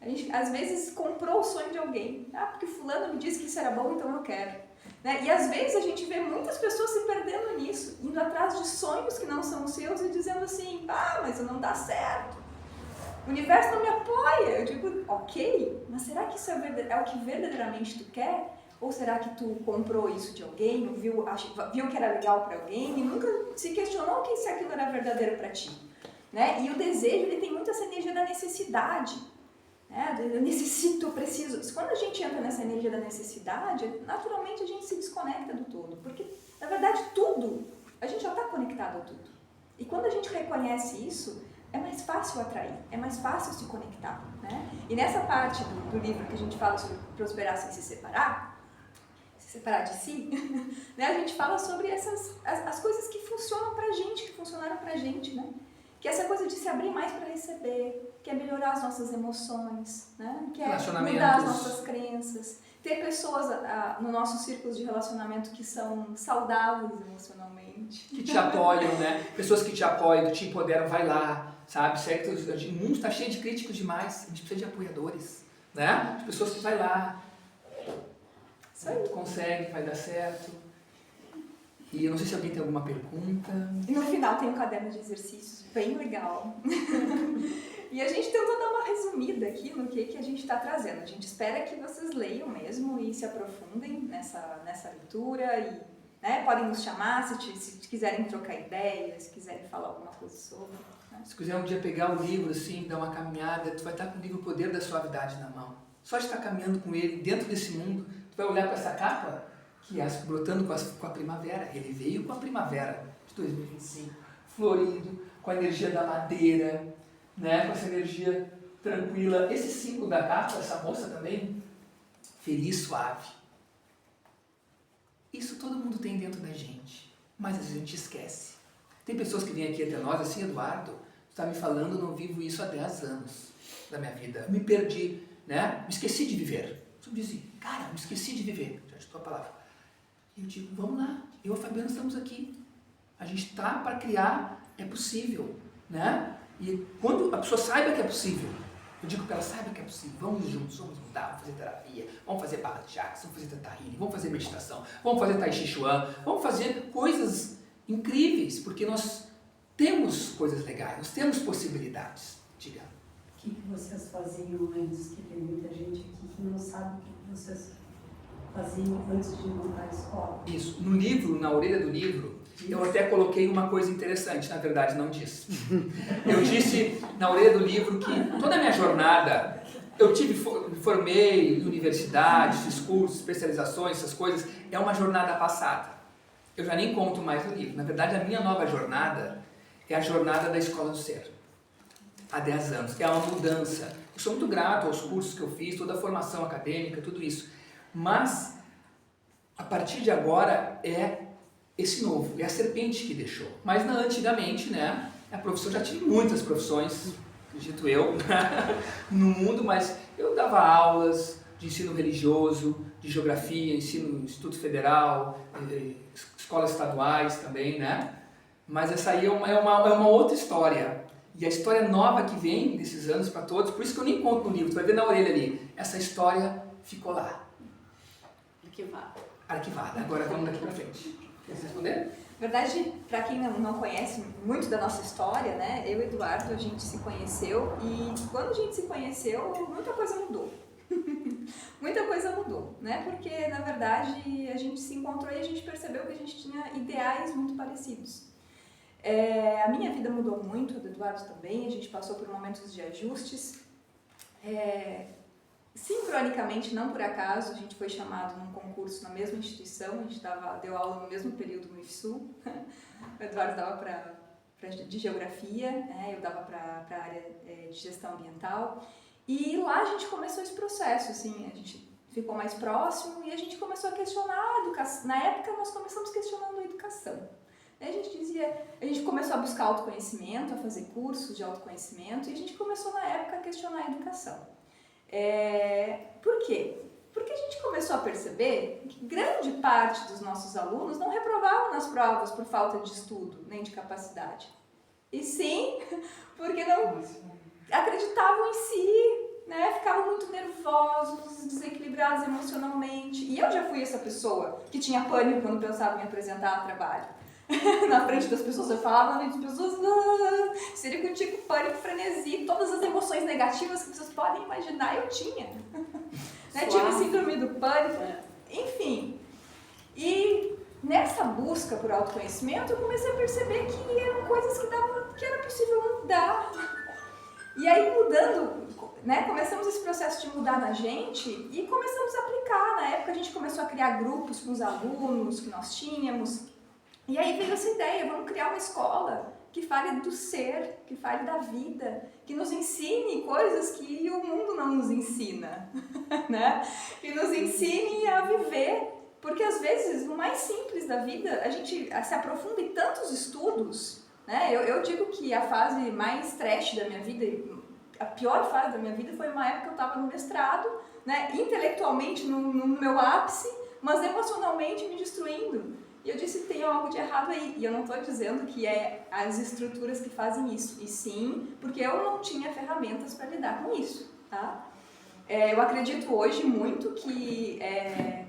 A gente, às vezes, comprou o sonho de alguém. Ah, porque fulano me disse que isso era bom, então eu quero. Né? E, às vezes, a gente vê muitas pessoas se perdendo nisso, indo atrás de sonhos que não são os seus e dizendo assim, ah, mas não dá certo. O universo não me apoia. Eu digo, ok, mas será que isso é o que verdadeiramente tu quer? Ou será que tu comprou isso de alguém, viu que era legal para alguém e nunca se questionou se aquilo era verdadeiro para ti? Né? E o desejo, ele tem muito essa energia da necessidade. Né? Eu necessito, eu preciso. Quando a gente entra nessa energia da necessidade, naturalmente a gente se desconecta do todo. Porque, na verdade, tudo, a gente já está conectado a tudo. E quando a gente reconhece isso, é mais fácil atrair, é mais fácil se conectar. Né? E nessa parte do livro que a gente fala sobre prosperar sem se separar de si, né? A gente fala sobre as coisas que funcionam pra gente, que funcionaram pra gente, né? Que é essa coisa de se abrir mais para receber, que é melhorar as nossas emoções, né? Que é mudar as nossas crenças, ter pessoas no nosso círculo de relacionamento que são saudáveis emocionalmente. Que te apoiam, né? Pessoas que te apoiam, que te empoderam, vai lá, sabe? O mundo está cheio de críticos demais, a gente precisa de apoiadores, né? De pessoas que vai lá, consegue, vai dar certo. E eu não sei se alguém tem alguma pergunta. E no final tem um caderno de exercícios bem legal. E a gente tentou dar uma resumida aqui no que a gente está trazendo. A gente espera que vocês leiam mesmo e se aprofundem nessa leitura. E né, podem nos chamar se quiserem trocar ideias, se quiserem falar alguma coisa sobre. Né? Se quiser um dia pegar o livro assim, dar uma caminhada, tu vai estar com o livro O Poder da Suavidade na mão. Só de estar caminhando com ele dentro desse mundo, tu vai olhar para essa capa, que é brotando com a primavera. Ele veio com a primavera de 2025, florido, com a energia da madeira, né? Com essa energia tranquila. Esse símbolo da capa, essa moça também, feliz, suave. Isso todo mundo tem dentro da gente, mas às vezes a gente esquece. Tem pessoas que vêm aqui até nós, assim, Eduardo, tu está me falando, eu não vivo isso há 10 anos da minha vida. Eu me perdi, né? Me esqueci de viver. Tu dizia, cara, me esqueci de viver. Já te dou a palavra. E eu digo, vamos lá, eu e a Fabiana estamos aqui. A gente está para criar, é possível, né? E quando a pessoa saiba que é possível, eu digo para ela, saiba que é possível, vamos juntos, vamos mudar, vamos fazer terapia, vamos fazer barra de chakras, vamos fazer teta healing, vamos fazer meditação, vamos fazer tai chi chuan, vamos fazer coisas incríveis, porque nós temos coisas legais, nós temos possibilidades. Diga. O que vocês faziam antes? Que tem muita gente aqui que não sabe o que vocês faziam antes de montar a escola. Isso. No livro, na orelha do livro, eu até coloquei uma coisa interessante, na verdade não disse. Eu disse na orelha do livro que toda a minha jornada, eu me formei em universidade, fiz cursos, especializações, essas coisas, é uma jornada passada. Eu já nem conto mais no livro. Na verdade, a minha nova jornada é a jornada da Escola do Ser. Há 10 anos. É uma mudança. Eu sou muito grato aos cursos que eu fiz, toda a formação acadêmica, tudo isso. Mas, a partir de agora, é esse novo, é a serpente que deixou. Mas antigamente, né, a profissão, já tive muitas profissões, acredito eu, no mundo, mas eu dava aulas de ensino religioso, de geografia, ensino no Instituto Federal, escolas estaduais também, né? Mas essa aí é uma outra história. E a história nova que vem desses anos para todos, por isso que eu nem conto no livro, tu vai ver na orelha ali, essa história ficou lá. Arquivada. Agora vamos daqui para frente. Quer responder? Na verdade, para quem não conhece muito da nossa história, né, eu e o Eduardo, a gente se conheceu e quando a gente se conheceu, muita coisa mudou. Muita coisa mudou, né? Porque, na verdade, a gente se encontrou e a gente percebeu que a gente tinha ideais muito parecidos. A minha vida mudou muito, a do Eduardo também, a gente passou por momentos de ajustes. Sincronicamente, não por acaso, a gente foi chamado num concurso na mesma instituição, a gente deu aula no mesmo período no IFSU. O Eduardo dava de geografia, eu dava para a área de gestão ambiental. E lá a gente começou esse processo, assim, a gente ficou mais próximo e a gente começou a questionar a educação. Na época nós começamos questionando a educação. A gente começou a buscar autoconhecimento, a fazer cursos de autoconhecimento e a gente começou na época a questionar a educação. Por quê? Porque a gente começou a perceber que grande parte dos nossos alunos não reprovavam nas provas por falta de estudo, nem de capacidade. E sim, porque não acreditavam em si, né? Ficavam muito nervosos, desequilibrados emocionalmente. E eu já fui essa pessoa que tinha pânico quando pensava em me apresentar a trabalho. Na frente das pessoas, eu falava na frente das pessoas, seria que eu tinha pânico, frenesi, todas as emoções negativas que vocês podem imaginar, eu tinha. Né? Tive síndrome do pânico, enfim. E nessa busca por autoconhecimento, eu comecei a perceber que eram coisas que era possível mudar. E aí, mudando, né, começamos esse processo de mudar na gente e começamos a aplicar. Na época, a gente começou a criar grupos com os alunos que nós tínhamos. E aí veio essa ideia, vamos criar uma escola que fale do ser, que fale da vida, que nos ensine coisas que o mundo não nos ensina, né? Que nos ensine a viver, porque às vezes no mais simples da vida a gente se aprofunda em tantos estudos, né? Eu digo que a fase mais trash da minha vida, a pior fase da minha vida foi uma época que eu estava no mestrado, né? Intelectualmente no meu ápice, mas emocionalmente me destruindo. E eu disse, tem algo de errado aí. E eu não estou dizendo que é as estruturas que fazem isso. E sim, porque eu não tinha ferramentas para lidar com isso. Tá? Eu acredito hoje muito que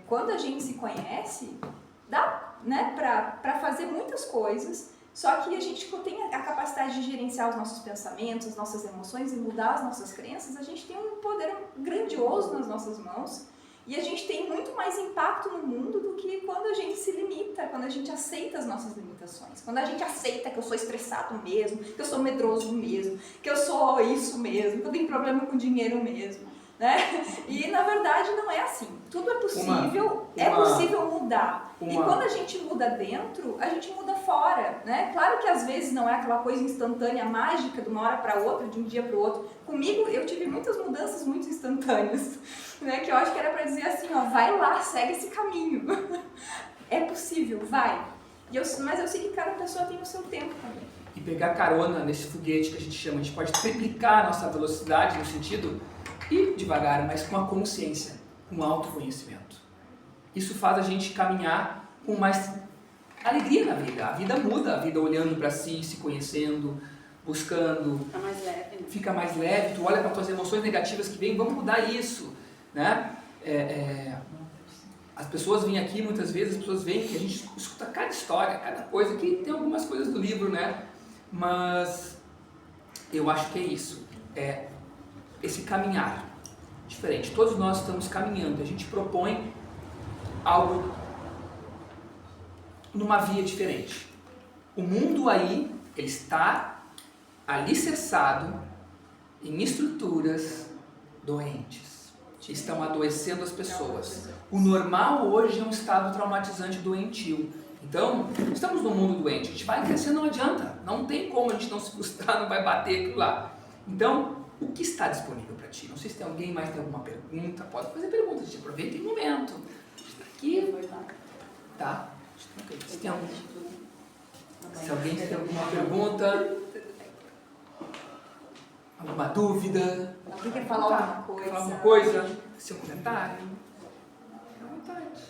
quando a gente se conhece, dá, né, para fazer muitas coisas, só que a gente tem a capacidade de gerenciar os nossos pensamentos, as nossas emoções e mudar as nossas crenças. A gente tem um poder grandioso nas nossas mãos. E a gente tem muito mais impacto no mundo do que quando a gente se limita, quando a gente aceita as nossas limitações. Quando a gente aceita que eu sou estressado mesmo, que eu sou medroso mesmo, que eu sou isso mesmo, que eu tenho problema com dinheiro mesmo, né? E na verdade não é assim. Tudo é possível, é possível mudar. E quando a gente muda dentro, a gente muda fora, né? Claro que às vezes não é aquela coisa instantânea, mágica, de uma hora para outra, de um dia para o outro. Comigo eu tive muitas mudanças muito instantâneas. Né, que eu acho que era para dizer assim, ó, vai lá, segue esse caminho. É possível, vai. Mas eu sei que cada pessoa tem o seu tempo também. E pegar carona nesse foguete que a gente chama, a gente pode triplicar a nossa velocidade no sentido ir devagar, mas com a consciência, com o autoconhecimento. Isso faz a gente caminhar com mais alegria na vida. A vida muda, a vida olhando para si, se conhecendo, buscando. Fica mais leve. Fica mais leve, tu olha para as tuas emoções negativas que vêm, vamos mudar isso. Né? As pessoas vêm aqui, muitas vezes, as pessoas veem que a gente escuta cada história, cada coisa, que tem algumas coisas do livro, né? Mas eu acho que é isso, esse caminhar diferente. Todos nós estamos caminhando, a gente propõe algo numa via diferente. O mundo aí, ele está alicerçado em estruturas doentes. Estão adoecendo as pessoas. O normal hoje é um estado traumatizante doentio. Então, estamos num mundo doente, a gente vai crescendo, não adianta. Não tem como a gente não se frustrar, não vai bater aquilo lá. Então, o que está disponível para ti? Não sei se tem alguém mais tem alguma pergunta. Pode fazer perguntas, a gente aproveita o momento. A gente está aqui. Tá? Se alguém tem alguma pergunta, alguma dúvida, alguém quer falar alguma coisa, seu comentário, fica à vontade.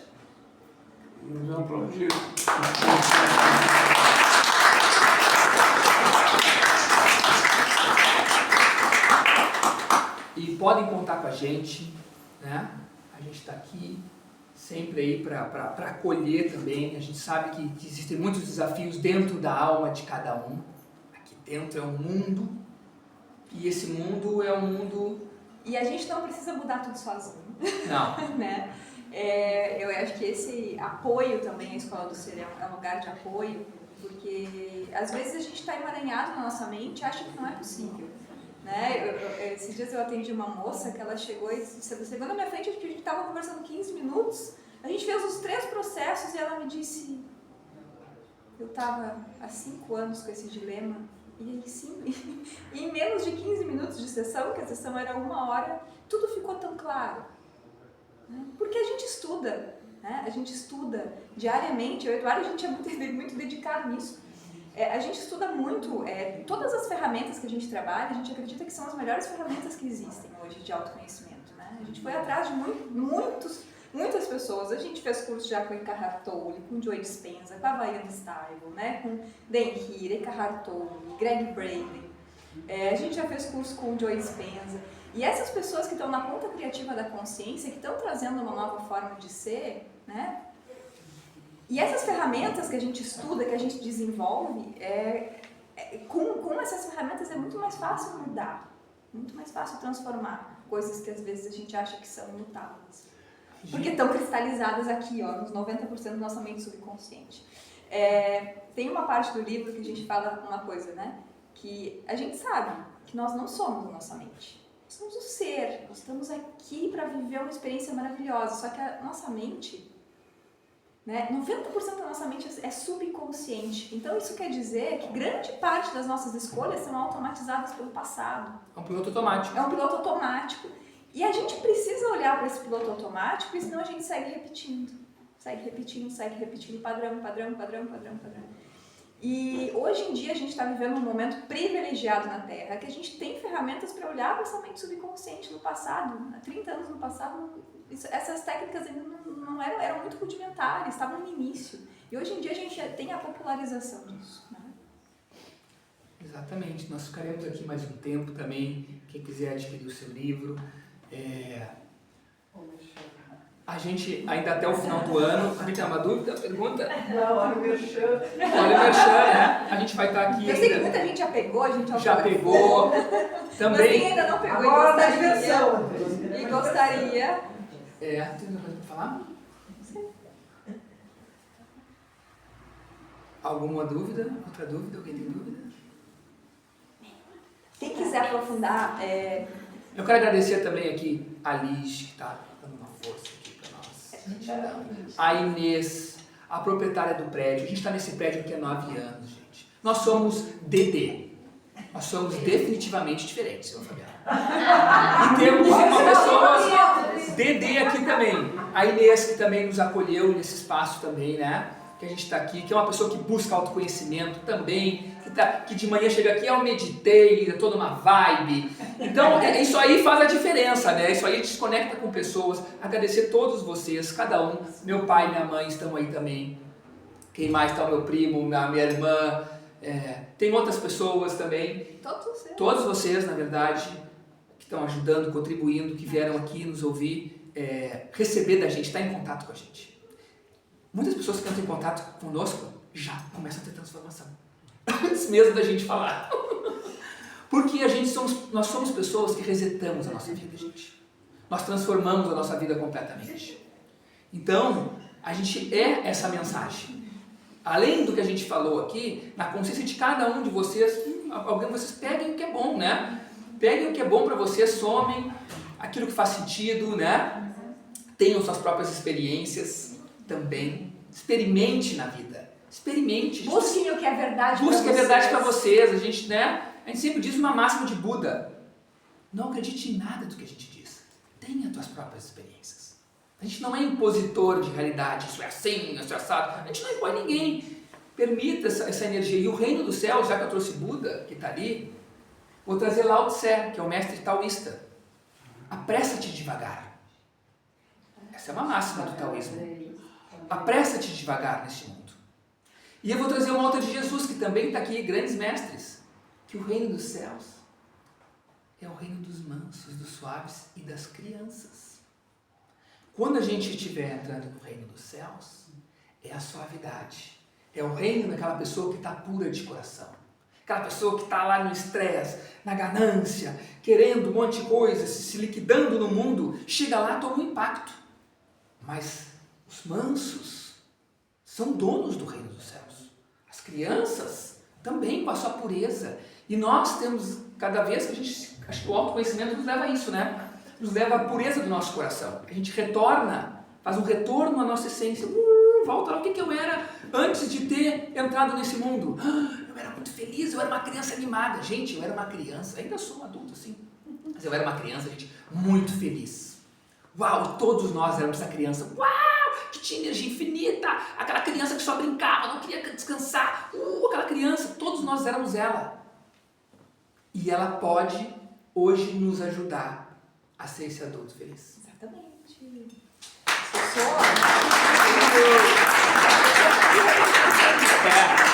Não, pronto. E podem contar com a gente, né? A gente está aqui sempre aí para acolher também. A gente sabe que existem muitos desafios dentro da alma de cada um. Aqui dentro é um mundo, e esse mundo é um mundo... E a gente não precisa mudar tudo sozinho. Não. Né? Eu acho que esse apoio também, a Escola do Ser é um lugar de apoio, porque às vezes a gente está emaranhado na nossa mente e acha que não é possível. Né? Esses dias eu atendi uma moça que ela chegou na minha frente, a gente estava conversando 15 minutos, a gente fez os 3 processos e ela me disse, eu estava há 5 anos com esse dilema, e em menos de 15 minutos de sessão, que a sessão era 1 hora, tudo ficou tão claro. Né? Porque a gente estuda, né? A gente estuda diariamente, eu e o Eduardo, a gente é muito dedicado nisso. A gente estuda muito, todas as ferramentas que a gente trabalha, a gente acredita que são as melhores ferramentas que existem hoje de autoconhecimento. Né? A gente foi atrás de muitas pessoas. A gente fez curso já com Eckhart Tolle, com Joe Dispenza, com Havaiana Style, né? Com Dan Heer, Eckhart Tolle, Greg Braden. A gente já fez curso com o Joe Dispenza. E essas pessoas que estão na ponta criativa da consciência, que estão trazendo uma nova forma de ser, né? E essas ferramentas que a gente estuda, que a gente desenvolve, com essas ferramentas é muito mais fácil mudar, muito mais fácil transformar coisas que às vezes a gente acha que são imutáveis. Porque estão cristalizadas aqui, ó, nos 90% da nossa mente subconsciente. Tem uma parte do livro que a gente fala uma coisa, né? Que a gente sabe que nós não somos a nossa mente. Nós somos o ser, nós estamos aqui para viver uma experiência maravilhosa, só que a nossa mente... Né? 90% da nossa mente é subconsciente. Então isso quer dizer que grande parte das nossas escolhas são automatizadas pelo passado. É um piloto automático. É um piloto automático. E a gente precisa olhar para esse piloto automático, porque senão a gente segue repetindo. Segue repetindo, padrão. E hoje em dia a gente está vivendo um momento privilegiado na Terra, que a gente tem ferramentas para olhar para essa mente subconsciente no passado. Há 30 anos no passado, essas técnicas ainda não eram muito rudimentares, estavam no início. E hoje em dia a gente tem a popularização disso. Né? Exatamente. Nós ficaremos aqui mais um tempo também. Quem quiser adquirir o seu livro. A gente, ainda até o final do ano, a gente tem uma dúvida, pergunta? Não, olha o merchan. Olha o merchan, né? A gente vai estar aqui. Eu sei que muita gente já pegou, a gente já pegou. Também. Mas quem ainda não pegou agora e da diversão. gostaria. Tem alguma coisa para falar? Sim. Alguma dúvida? Outra dúvida? Alguém tem dúvida? Quem quiser aprofundar. Eu quero agradecer também aqui a Liz, que está dando uma força aqui para nós. A Inês, a proprietária do prédio. A gente está nesse prédio aqui há 9 anos, gente. Nós somos DD. Nós somos definitivamente diferentes, seu Fabiano. E temos uma pessoa DD aqui também. A Inês, que também nos acolheu nesse espaço também, né? Que a gente está aqui, que é uma pessoa que busca autoconhecimento também, que de manhã chega aqui, eu meditei, toda uma vibe. Então, isso aí faz a diferença, né? Isso aí desconecta com pessoas. Agradecer a todos vocês, cada um. Meu pai e minha mãe estão aí também. Quem mais está? O meu primo, minha irmã. Tem outras pessoas também. Todos vocês, na verdade, que estão ajudando, contribuindo, que vieram aqui nos ouvir, receber da gente, estar em contato com a gente. Muitas pessoas que entram em contato conosco já começam a ter transformação. Antes mesmo da gente falar. Porque nós somos pessoas que resetamos a nossa vida, gente. Nós transformamos a nossa vida completamente. Então, a gente é essa mensagem. Além do que a gente falou aqui, na consciência de cada um de vocês, vocês peguem o que é bom, né? Peguem o que é bom para vocês, somem aquilo que faz sentido, né? Tenham suas próprias experiências também. Experimente na vida. Experimente. Busquem o que é verdade para vocês. Busquem a verdade para vocês. A gente sempre diz uma máxima de Buda. Não acredite em nada do que a gente diz. Tenha as tuas próprias experiências. A gente não é impositor de realidade. Isso é assim, isso é assado. A gente não impõe ninguém. Permita essa energia. E o reino dos céus, já que eu trouxe Buda, que está ali, vou trazer Lao Tse, que é o mestre taoísta. Apressa-te devagar. Essa é uma máxima do taoísmo. Apressa-te devagar neste mundo. E eu vou trazer uma outra de Jesus, que também está aqui, grandes mestres, que o reino dos céus é o reino dos mansos, dos suaves e das crianças. Quando a gente estiver entrando no reino dos céus, é a suavidade. É o reino daquela pessoa que está pura de coração. Aquela pessoa que está lá no estresse, na ganância, querendo um monte de coisa, se liquidando no mundo, chega lá e toma um impacto. Mas os mansos são donos do reino dos céus. As crianças também com a sua pureza. E nós temos, cada vez que a gente, acho que o autoconhecimento nos leva a isso, né? Nos leva à pureza do nosso coração. A gente retorna, faz um retorno à nossa essência. Volta lá, o que eu era antes de ter entrado nesse mundo? Eu era muito feliz, eu era uma criança animada. Gente, eu era uma criança, ainda sou um adulto assim, mas eu era uma criança, gente, muito feliz. Uau, todos nós éramos essa criança. Uau, que tinha energia infinita. Aquela criança que só brincava, não queria descansar. Aquela criança, todos nós éramos ela. E ela pode hoje nos ajudar a ser esse adulto feliz. Exatamente.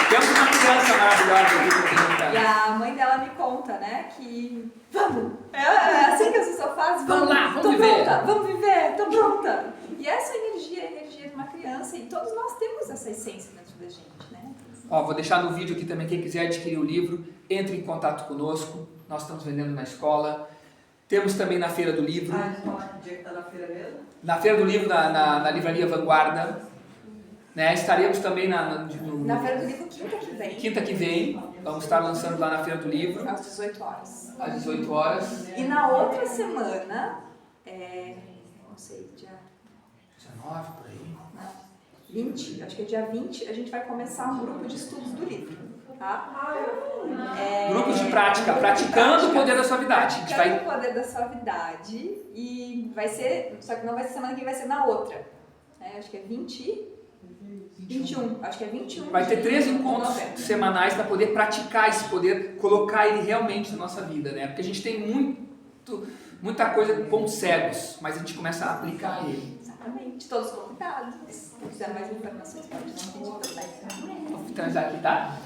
Temos uma criança maravilhosa aqui. E a mãe dela me conta, né, que vamos, é assim que a pessoa faz, Vamos lá, vamos tô viver. Pronta, vamos viver, tô pronta. E essa energia é a energia de uma criança e todos nós temos essa essência dentro da gente, né? Ó, vou deixar no vídeo aqui também, quem quiser adquirir o livro, entre em contato conosco, nós estamos vendendo na escola. Temos também na Feira do Livro. Que dia que tá na feira mesmo? Na Feira do Livro, na Livraria Vanguarda. Né? Estaremos também Na Feira do Livro quinta que vem. Quinta que vem, vamos estar lançando lá na Feira do Livro. Às 18 horas. Às 18 horas. E na outra semana, não sei, dia 19, por aí. não, 20, acho que é dia 20, a gente vai começar um grupo de estudos do livro. Tá? Grupos de prática, praticando o poder da suavidade. A gente vai... O poder da suavidade e vai ser, só que não vai ser semana que vem, vai ser na outra. Acho que é 21, acho que é 21. Vai ter 3 encontros novembro. semanais para poder praticar esse poder, colocar ele realmente na nossa vida, né? Porque a gente tem muita coisa com pontos cegos, mas a gente começa a aplicar ele. Exatamente, todos convidados. Se quiser mais informações, pode não pedir também. Vou finalizar aqui, tá?